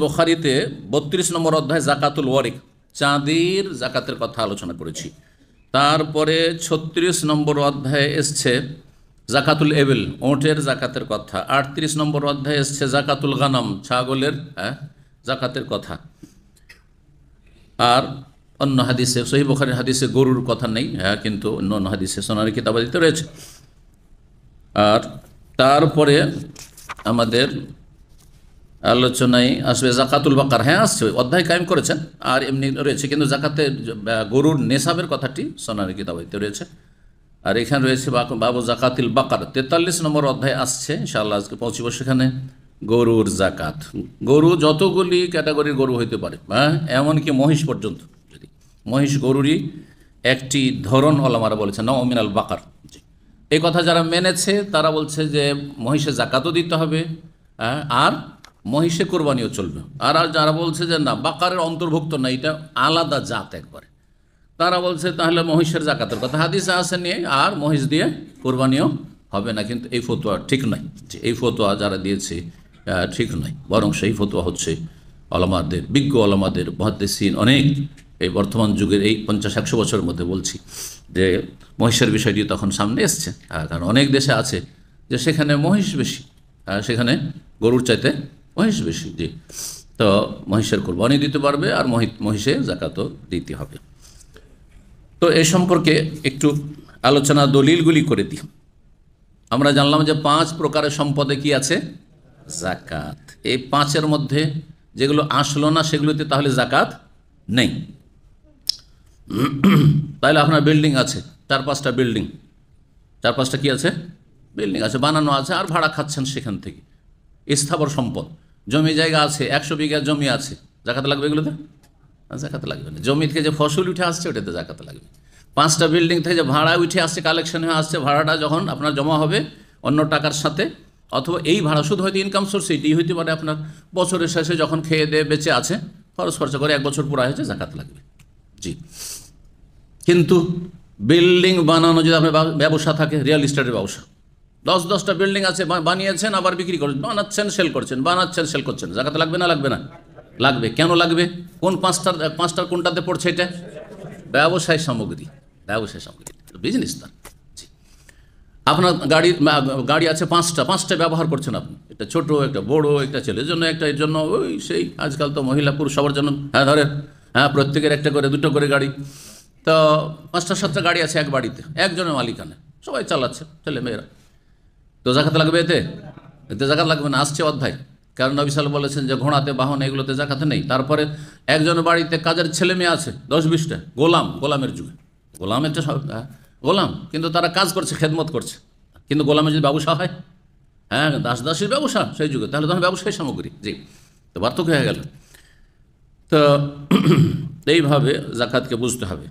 বুখারীতে ৩২ নম্বর অধ্যায় জাকাতুল ওয়ারিক, চাঁদির জাকাতের কথা আলোচনা করেছি। তারপরে ৩৬ নম্বর অধ্যায়ে এসছে জাকাতুল এবেল, ওঁটের জাকাতের কথা। ৩৮ নম্বর অধ্যায়ে এসছে জাকাতুল গানাম, ছাগলের জাকাতের কথা। আর অন্য হাদিসে, সহিহ বুখারীর হাদিসে গরুর কথা নেই, কিন্তু অন্য হাদিসে সোনার কিতাবাদিতে রয়েছে। আর তারপরে আমাদের আলোচনায় আসবে জাকাতুল বাকার। আসছে, অধ্যায় কায়েম করেছেন, আর এমনি রয়েছে, কিন্তু জাকাতে গরুর নেশাবের কথাটি সোনার কিতাবাদিতে রয়েছে। আর এখানে রয়েছে বাবু জাকাতুল বাকার। ৪৩ নম্বর অধ্যায় আসছে, ইনশাআল্লাহ আজকে পৌঁছিব সেখানে। গরুর জাকাত, গরু যতগুলি ক্যাটাগরির গরু হইতে পারে, এমনকি মহিষ পর্যন্ত। যদি মহিষ গরুরই একটি ধরন ওলামারা বলেছে, নও মিনাল বাকার। এই কথা যারা মেনেছে তারা বলছে যে মহিষে জাকাতও দিতে হবে, আর মহিষে কোরবানিও চলবে। আর যারা বলছে যে না, বাকারের অন্তর্ভুক্ত না, এটা আলাদা জাত একবারে, তারা বলছে তাহলে মহিষের জাকাতের কথা হাদিসে আসে নিয়ে, আর মহিষ দিয়ে কোরবানিও হবে না। কিন্তু এই ফতোয়া ঠিক নয়, যে এই ফতোয়া যারা দিয়েছে ঠিক নয়, বরং সেই ফতোয়া হচ্ছে ওলামাদের, বিজ্ঞ ওলামাদের, মুহাদ্দিসিন অনেক, এই বর্তমান যুগের এই 50-100 বছরের মধ্যে বলছি, যে মহিষের বিষয়টি তখন সামনে এসছে। কারণ অনেক দেশে আছে যে সেখানে মহিষ বেশি, সেখানে গরুর চাইতে মহিষ বেশি। জি, তো মহিষের কোরবানি দিতে পারবে, আর মহিষে জাকাতও দিতে হবে। তো এই সম্পর্কে একটু আলোচনা দলিলগুলি করে দিই। আমরা জানলাম যে 5 প্রকারের সম্পদে কি আছে? জাকাত। এই 5-এর মধ্যে যেগুলো আসলো না সেগুলোতে তাহলে জাকাত নেই। তাহলে আপনার বিল্ডিং আছে, 4-5টা বিল্ডিং, 4-5টা কি আছে? বিল্ডিং আছে, বানানো আছে, আর ভাড়া খাচ্ছেন সেখান থেকে। স্থাবর সম্পদ, জমি জায়গা আছে, 100 বিঘা জমি আছে, জাকাত লাগবে এগুলোতে? জাকাত লাগবে না। জমি থেকে যে ফসল উঠে আসছে ওটাতে জাকাত লাগবে। 5টা বিল্ডিং থেকে যে ভাড়া উঠে আসছে, কালেকশন হয়ে আসছে, ভাড়াটা যখন আপনার জমা হবে অন্য টাকার সাথে, অথবা এই ভাড়া শুধু হয়তো ইনকাম সোর্স এটি হইতে পারে, আপনার বছরের শেষে যখন খেয়ে দিয়ে বেঁচে আছে, খরচ খরচা করে 1 বছর পুরা হয়েছে, জাকাত লাগবে। জি, কিন্তু বিল্ডিং বানানো যদি আপনার ব্যবসা থাকে, রিয়েল এস্টেটের ব্যবসা, 10-10টা বিল্ডিং আছে, বানিয়েছেন আবার বিক্রি করছেন, বানাচ্ছেন সেল করছেন, বানাচ্ছেন সেল করছেন, জাকাত লাগবে না? লাগবে না? লাগবে। কেন লাগবে? কোন 5টার কোনটাতে পড়ছে এটা? ব্যবসায় সামগ্রী, ব্যবসায় সামগ্রী, বিজনেস না। আপনার গাড়ি আছে 5টা ব্যবহার করছেন আপনি, একটা ছোট, একটা বড়, একটা ছেলের জন্য, একটা এর জন্য, ওই সেই আজকাল তো মহিলা পুরুষ সবার জন্য, ধরেন প্রত্যেকের একটা করে, 2টো করে গাড়ি। তো 5টা-7টা গাড়ি আছে এক বাড়িতে, একজনের মালিকানা, সবাই চালাচ্ছে, ছেলে মেয়েরা। তো জাকাত লাগবে এতে? এতে জাকাত লাগবে না। আসছে অধ্যায়, কারণ নবী সাল্লাল্লাহু আলাইহি ওয়াসাল্লাম যে ঘোড়াতে, বাহন, এগুলোতে জাকাত নেই। তারপরে একজনের বাড়িতে কাজের ছেলে মেয়ে আছে 10-20টা, গোলামের যুগে, গোলামের তো সব গোলাম, কিন্তু তারা কাজ করছে, খেদমত করছে। কিন্তু গোলামের যদি ব্যবসা হয়, দাসের ব্যবসা সেই যুগে, তাহলে তখন ব্যবসায়ী সামগ্রী। জি, তো পার্থক্য হয়ে গেল। তো এইভাবে জাকাতকে বুঝতে হবে।